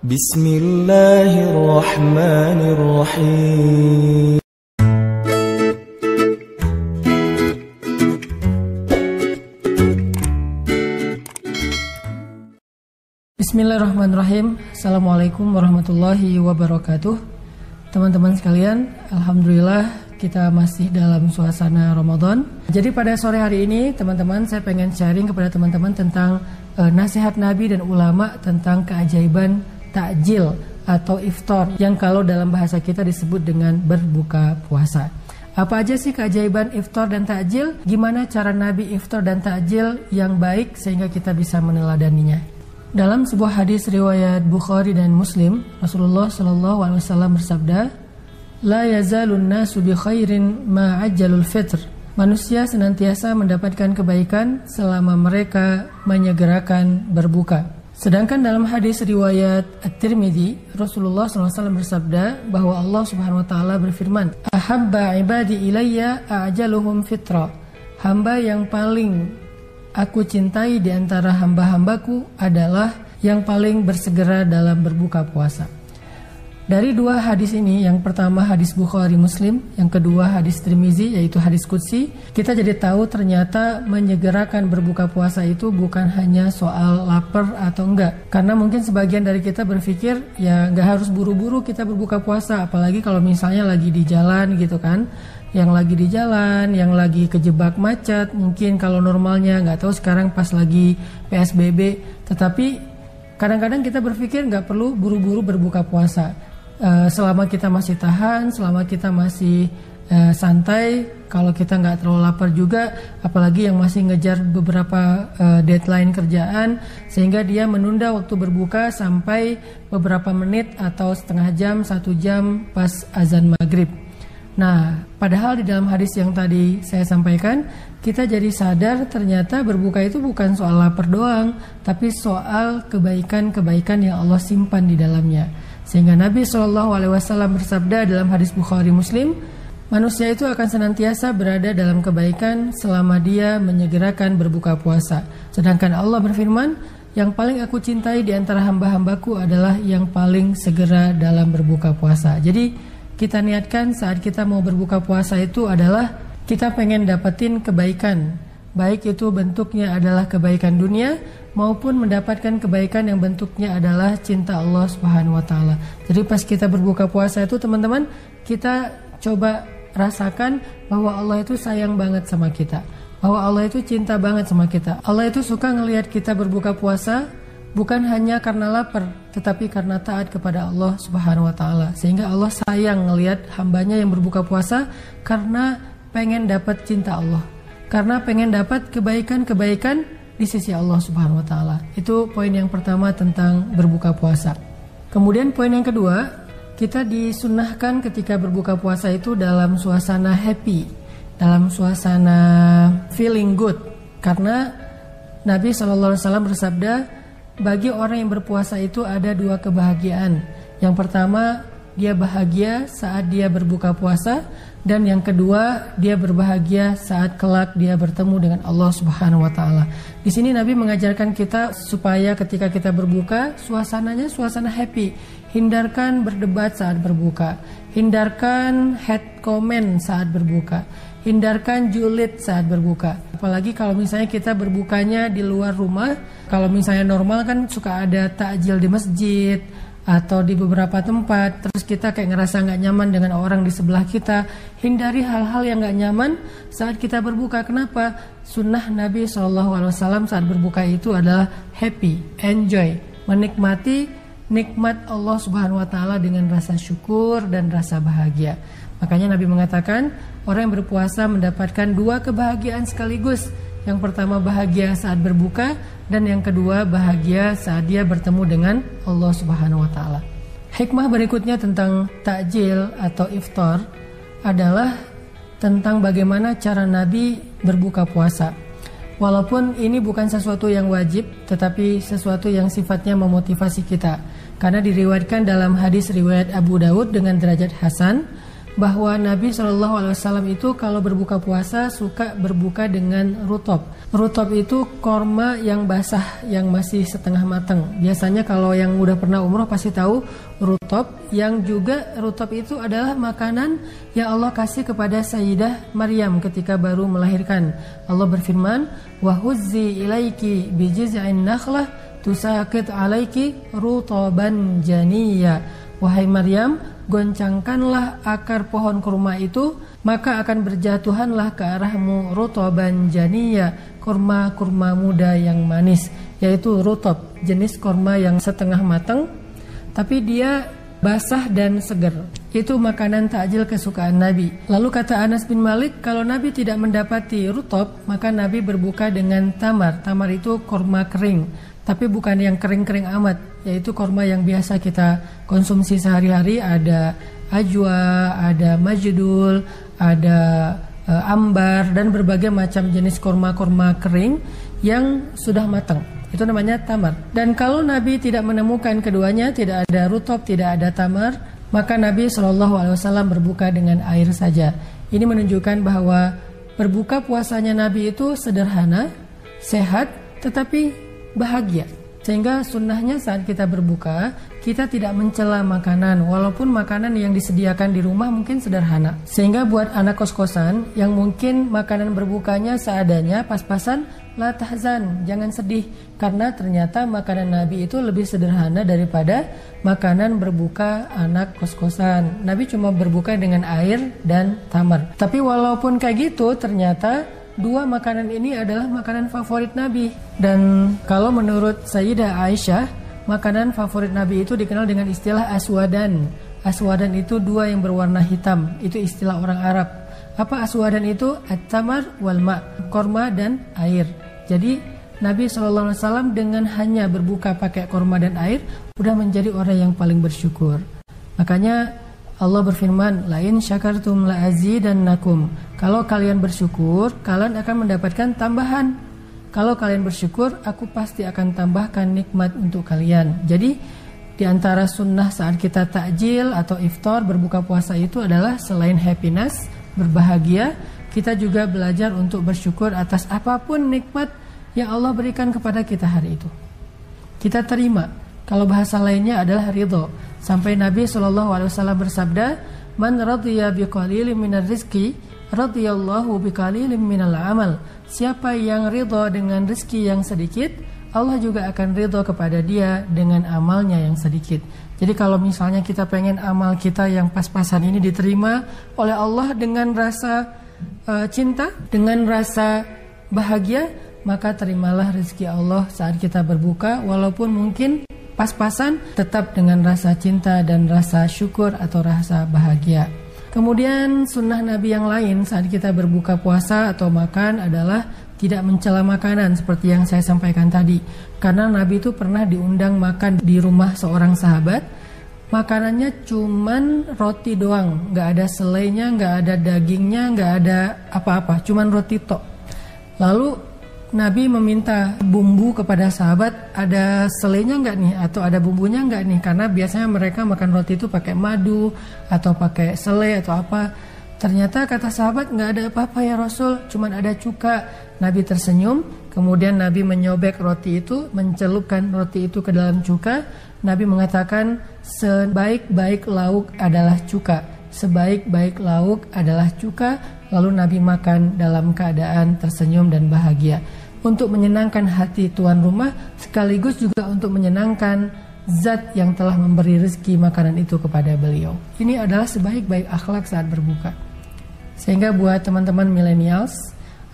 Bismillahirrahmanirrahim. Bismillahirrahmanirrahim. Assalamualaikum warahmatullahi wabarakatuh. Teman-teman sekalian, alhamdulillah kita masih dalam suasana Ramadan. Jadi pada sore hari ini, teman-teman, saya pengen sharing kepada teman-teman tentang nasihat Nabi dan ulama tentang keajaiban takjil atau iftar yang kalau dalam bahasa kita disebut dengan berbuka puasa. Apa aja sih keajaiban iftar dan takjil? Gimana cara Nabi iftar dan takjil yang baik sehingga kita bisa meneladaninya? Dalam sebuah hadis riwayat Bukhari dan Muslim, Rasulullah SAW bersabda, "La yazalun nasu bi khairin ma ajjalul fitr." Manusia senantiasa mendapatkan kebaikan selama mereka menyegerakan berbuka. Sedangkan dalam hadis riwayat At-Tirmidzi, Rasulullah SAW bersabda bahwa Allah Subhanahu wa taala berfirman, "Ahabba ibadi ilayya a'jaluhum fitra." Hamba yang paling aku cintai di antara hamba-hambaku adalah yang paling bersegera dalam berbuka puasa. Dari dua hadis ini, yang pertama hadis Bukhari Muslim, yang kedua hadis Tirmizi yaitu hadis Qudsi, kita jadi tahu ternyata menyegerakan berbuka puasa itu bukan hanya soal lapar atau enggak. Karena mungkin sebagian dari kita berpikir ya enggak harus buru-buru kita berbuka puasa, apalagi kalau misalnya lagi di jalan gitu kan. Yang lagi di jalan, yang lagi kejebak macet, mungkin kalau normalnya nggak tahu sekarang pas lagi PSBB. Tetapi kadang-kadang kita berpikir nggak perlu buru-buru berbuka puasa. Selama kita masih tahan, selama kita masih santai, kalau kita nggak terlalu lapar juga, apalagi yang masih ngejar beberapa deadline kerjaan, sehingga dia menunda waktu berbuka sampai beberapa menit atau setengah jam, 1 jam pas azan maghrib. Nah, padahal di dalam hadis yang tadi saya sampaikan, kita jadi sadar ternyata berbuka itu bukan soal lapar doang, tapi soal kebaikan-kebaikan yang Allah simpan di dalamnya. Sehingga Nabi SAW bersabda dalam hadis Bukhari Muslim, manusia itu akan senantiasa berada dalam kebaikan selama dia menyegerakan berbuka puasa. Sedangkan Allah berfirman, yang paling aku cintai di antara hamba-hambaku adalah yang paling segera dalam berbuka puasa. Jadi kita niatkan saat kita mau berbuka puasa itu adalah kita pengen dapetin kebaikan. Baik itu bentuknya adalah kebaikan dunia maupun mendapatkan kebaikan yang bentuknya adalah cinta Allah Subhanahu wa taala. Jadi pas kita berbuka puasa itu teman-teman, kita coba rasakan bahwa Allah itu sayang banget sama kita. Bahwa Allah itu cinta banget sama kita. Allah itu suka ngelihat kita berbuka puasa bukan hanya karena lapar, tetapi karena taat kepada Allah Subhanahu wa taala. Sehingga Allah sayang ngelihat hambanya yang berbuka puasa karena pengen dapat cinta Allah. Karena pengen dapat kebaikan-kebaikan di sisi Allah Subhanahu wa taala. Itu poin yang pertama tentang berbuka puasa. Kemudian poin yang kedua, kita disunnahkan ketika berbuka puasa itu dalam suasana happy, dalam suasana feeling good. Karena Nabi SAW bersabda, bagi orang yang berpuasa itu ada 2 kebahagiaan. Yang pertama, dia bahagia saat dia berbuka puasa, dan yang kedua, dia berbahagia saat kelak dia bertemu dengan Allah Subhanahu wa taala. Di sini Nabi mengajarkan kita supaya ketika kita berbuka, suasananya suasana happy. Hindarkan berdebat saat berbuka. Hindarkan head comment saat berbuka. Hindarkan julid saat berbuka. Apalagi kalau misalnya kita berbukanya di luar rumah. Kalau misalnya normal kan suka ada takjil di masjid atau di beberapa tempat, terus kita kayak ngerasa gak nyaman dengan orang di sebelah kita. Hindari hal-hal yang gak nyaman saat kita berbuka. Kenapa? Sunnah Nabi SAW saat berbuka itu adalah happy, enjoy, menikmati nikmat Allah Subhanahu wa taala dengan rasa syukur dan rasa bahagia. Makanya Nabi mengatakan, orang yang berpuasa mendapatkan 2 kebahagiaan sekaligus. Yang pertama bahagia saat berbuka, dan yang kedua bahagia saat dia bertemu dengan Allah Subhanahu wa taala. Hikmah berikutnya tentang takjil atau iftar adalah tentang bagaimana cara Nabi berbuka puasa. Walaupun ini bukan sesuatu yang wajib, tetapi sesuatu yang sifatnya memotivasi kita. Karena diriwayatkan dalam hadis riwayat Abu Daud dengan derajat hasan, bahwa Nabi SAW itu kalau berbuka puasa suka berbuka dengan rutob. Rutob itu korma yang basah, yang masih setengah matang. Biasanya kalau yang udah pernah umroh pasti tahu rutob, yang juga rutob itu adalah makanan yang Allah kasih kepada Sayyidah Maryam ketika baru melahirkan. Allah berfirman, "Wahuzzi ilaiki bijiz'in nakhlah tusaqit alaiki rutoban janiyya." Wahai Maryam, goncangkanlah akar pohon kurma itu, maka akan berjatuhanlah ke arahmu rutoban janiyya, kurma-kurma muda yang manis, yaitu rutob, jenis kurma yang setengah matang tapi dia basah dan segar. Itu makanan takjil kesukaan Nabi. Lalu kata Anas bin Malik, kalau Nabi tidak mendapati rutob, maka Nabi berbuka dengan tamar. Tamar itu kurma kering, tapi bukan yang kering-kering amat, yaitu kurma yang biasa kita konsumsi sehari-hari. Ada ajwa, ada majdul, ada ambar, dan berbagai macam jenis kurma-kurma kering yang sudah matang. Itu namanya tamar. Dan kalau Nabi tidak menemukan keduanya, tidak ada rutob, tidak ada tamar, maka Nabi SAW berbuka dengan air saja. Ini menunjukkan bahwa berbuka puasanya Nabi itu sederhana, sehat, tetapi bahagia. Sehingga sunnahnya saat kita berbuka, kita tidak mencela makanan, walaupun makanan yang disediakan di rumah mungkin sederhana. Sehingga buat anak kos-kosan yang mungkin makanan berbukanya seadanya, pas-pasan, la tahzan, jangan sedih, karena ternyata makanan Nabi itu lebih sederhana daripada makanan berbuka anak kos-kosan. Nabi cuma berbuka dengan air dan tamar. Tapi walaupun kayak gitu, ternyata dua makanan ini adalah makanan favorit Nabi. Dan kalau menurut Sayyidah Aisyah, makanan favorit Nabi itu dikenal dengan istilah aswadan. Aswadan itu dua yang berwarna hitam, itu istilah orang Arab. Apa aswadan itu? At-tamar wal ma', korma dan air. Jadi Nabi SAW dengan hanya berbuka pakai korma dan air udah menjadi orang yang paling bersyukur. Makanya Allah berfirman, "Lain syakartum la azidannakum." Kalau kalian bersyukur, kalian akan mendapatkan tambahan. Kalau kalian bersyukur, aku pasti akan tambahkan nikmat untuk kalian. Jadi, di antara sunnah saat kita takjil atau iftar berbuka puasa itu adalah selain happiness, berbahagia, kita juga belajar untuk bersyukur atas apapun nikmat yang Allah berikan kepada kita hari itu. Kita terima. Kalau bahasa lainnya adalah ridho. Sampai Nabi SAW bersabda, "Man radhiya biqalilin minar rizki, radhiyallahu biqalilin minal amal." Siapa yang ridho dengan rezeki yang sedikit, Allah juga akan ridho kepada dia dengan amalnya yang sedikit. Jadi kalau misalnya kita pengen amal kita yang pas-pasan ini diterima oleh Allah dengan rasa cinta, dengan rasa bahagia, maka terimalah rezeki Allah saat kita berbuka, walaupun mungkin pas-pasan, tetap dengan rasa cinta dan rasa syukur atau rasa bahagia. Kemudian sunnah Nabi yang lain saat kita berbuka puasa atau makan adalah tidak mencela makanan seperti yang saya sampaikan tadi. Karena Nabi itu pernah diundang makan di rumah seorang sahabat. Makanannya cuman roti doang, nggak ada selainya, nggak ada dagingnya, nggak ada apa-apa, cuman roti tok. Lalu Nabi meminta bumbu kepada sahabat, ada selainya nggak nih, atau ada bumbunya nggak nih? Karena biasanya mereka makan roti itu pakai madu atau pakai selai atau apa. Ternyata kata sahabat, nggak ada apa-apa ya Rasul, cuman ada cuka. Nabi tersenyum, kemudian Nabi menyobek roti itu, mencelupkan roti itu ke dalam cuka. Nabi mengatakan, sebaik-baik lauk adalah cuka, sebaik-baik lauk adalah cuka. Lalu Nabi makan dalam keadaan tersenyum dan bahagia, untuk menyenangkan hati tuan rumah, sekaligus juga untuk menyenangkan zat yang telah memberi rezeki makanan itu kepada beliau. Ini adalah sebaik-baik akhlak saat berbuka. Sehingga buat teman-teman millennials,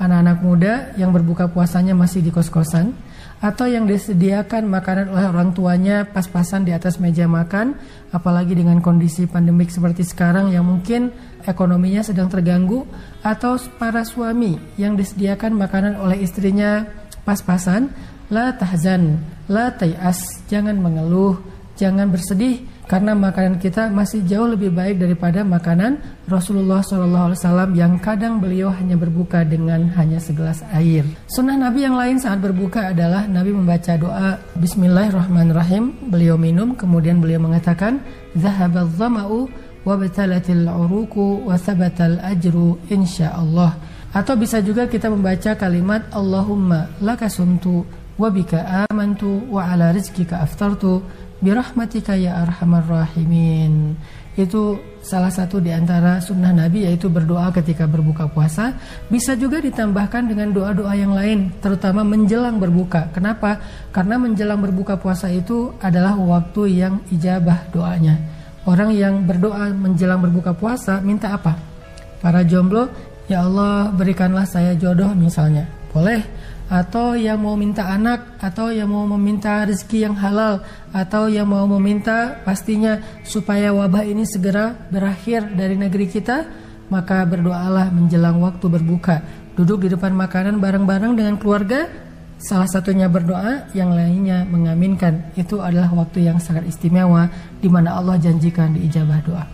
anak-anak muda yang berbuka puasanya masih di kos-kosan, atau yang disediakan makanan oleh orang tuanya pas-pasan di atas meja makan, apalagi dengan kondisi pandemik seperti sekarang yang mungkin ekonominya sedang terganggu, atau para suami yang disediakan makanan oleh istrinya pas-pasan, la tahzan, la tayas, jangan mengeluh, jangan bersedih, karena makanan kita masih jauh lebih baik daripada makanan Rasulullah SAW yang kadang beliau hanya berbuka dengan hanya segelas air. Sunnah Nabi yang lain saat berbuka adalah Nabi membaca doa Bismillahirrahmanirrahim. Beliau minum, kemudian beliau mengatakan, Zahabadz zama'u wabtalatil uruqu wa thabatal ajru insyaallah. Atau bisa juga kita membaca kalimat Allahumma laka sumtu wa bika amantu wa ala rizkika aftartu birahmatika ya arhamar rahimin. Itu salah satu di antara sunnah Nabi, yaitu berdoa ketika berbuka puasa. Bisa juga ditambahkan dengan doa-doa yang lain, terutama menjelang berbuka. Kenapa? Karena menjelang berbuka puasa itu adalah waktu yang ijabah doanya. Orang yang berdoa menjelang berbuka puasa minta apa? Para jomblo, ya Allah berikanlah saya jodoh misalnya, boleh. Atau yang mau minta anak, atau yang mau meminta rezeki yang halal, atau yang mau meminta pastinya supaya wabah ini segera berakhir dari negeri kita, maka berdoalah menjelang waktu berbuka. Duduk di depan makanan bareng-bareng dengan keluarga, salah satunya berdoa, yang lainnya mengaminkan. Itu adalah waktu yang sangat istimewa di mana Allah janjikan diijabah doa.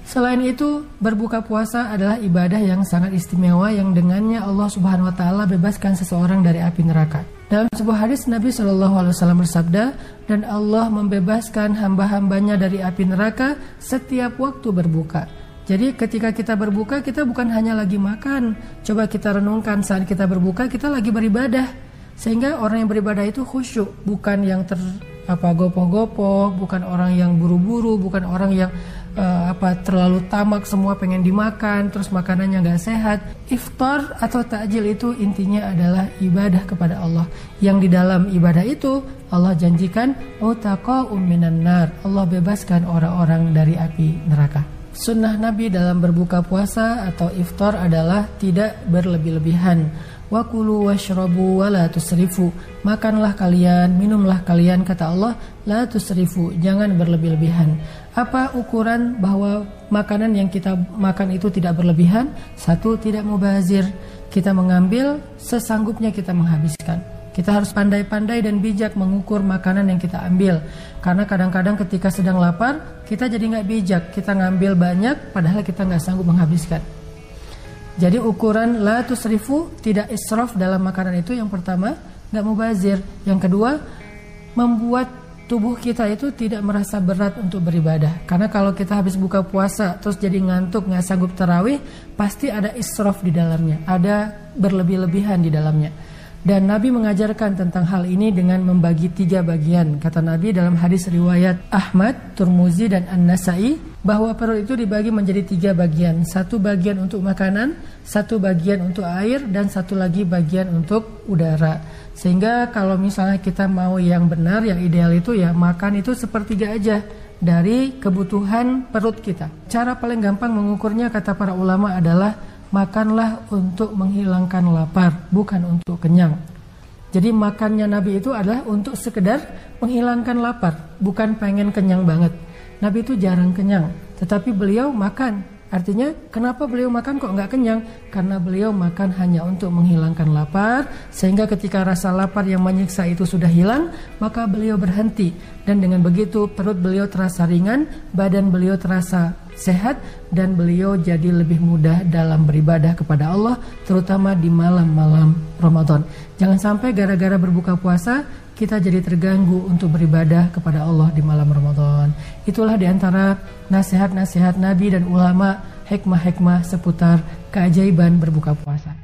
Selain itu, berbuka puasa adalah ibadah yang sangat istimewa yang dengannya Allah Subhanahu wa taala bebaskan seseorang dari api neraka. Dalam sebuah hadis Nabi SAW bersabda, dan Allah membebaskan hamba-hambanya dari api neraka setiap waktu berbuka. Jadi ketika kita berbuka, kita bukan hanya lagi makan. Coba kita renungkan, saat kita berbuka kita lagi beribadah. Sehingga orang yang beribadah itu khusyuk, bukan yang gopoh-gopoh, bukan orang yang buru-buru, bukan orang yang terlalu tamak, semua pengen dimakan, terus makanannya nggak sehat. Iftar atau takjil itu intinya adalah ibadah kepada Allah. Yang di dalam ibadah itu Allah janjikan utaqa'um minan nar, Allah bebaskan orang-orang dari api neraka. Sunnah Nabi dalam berbuka puasa atau iftar adalah tidak berlebih-lebihan. Wa kulu washrabu wa la tusrifu. Makanlah kalian, minumlah kalian, kata Allah, la tusrifu, jangan berlebih-lebihan. Apa ukuran bahwa makanan yang kita makan itu tidak berlebihan? Satu, tidak mubazir. Kita mengambil sesanggupnya kita menghabiskan. Kita harus pandai-pandai dan bijak mengukur makanan yang kita ambil. Karena kadang-kadang ketika sedang lapar, kita jadi nggak bijak. Kita ngambil banyak padahal kita nggak sanggup menghabiskan. Jadi ukuran la tusrifu, tidak israf dalam makanan itu yang pertama, nggak mubazir. Yang kedua, membuat tubuh kita itu tidak merasa berat untuk beribadah. Karena kalau kita habis buka puasa terus jadi ngantuk, nggak sanggup tarawih, pasti ada israf di dalamnya, ada berlebih-lebihan di dalamnya. Dan Nabi mengajarkan tentang hal ini dengan membagi 3 bagian. Kata Nabi dalam hadis riwayat Ahmad, Turmuzi, dan An-Nasai, bahwa perut itu dibagi menjadi 3 bagian. 1 bagian untuk makanan, 1 bagian untuk air, dan 1 lagi bagian untuk udara. Sehingga kalau misalnya kita mau yang benar, yang ideal itu ya makan itu sepertiga aja dari kebutuhan perut kita. Cara paling gampang mengukurnya, kata para ulama, adalah makanlah untuk menghilangkan lapar, bukan untuk kenyang. Jadi makannya Nabi itu adalah untuk sekedar menghilangkan lapar, bukan pengen kenyang banget. Nabi itu jarang kenyang, tetapi beliau makan. Artinya kenapa beliau makan kok nggak kenyang? Karena beliau makan hanya untuk menghilangkan lapar, sehingga ketika rasa lapar yang menyiksa itu sudah hilang, maka beliau berhenti. Dan dengan begitu perut beliau terasa ringan, badan beliau terasa sehat, dan beliau jadi lebih mudah dalam beribadah kepada Allah, terutama di malam-malam Ramadan. Jangan sampai gara-gara berbuka puasa kita jadi terganggu untuk beribadah kepada Allah di malam Ramadan. Itulah diantara nasihat-nasihat Nabi dan ulama, hikmah-hikmah seputar keajaiban berbuka puasa.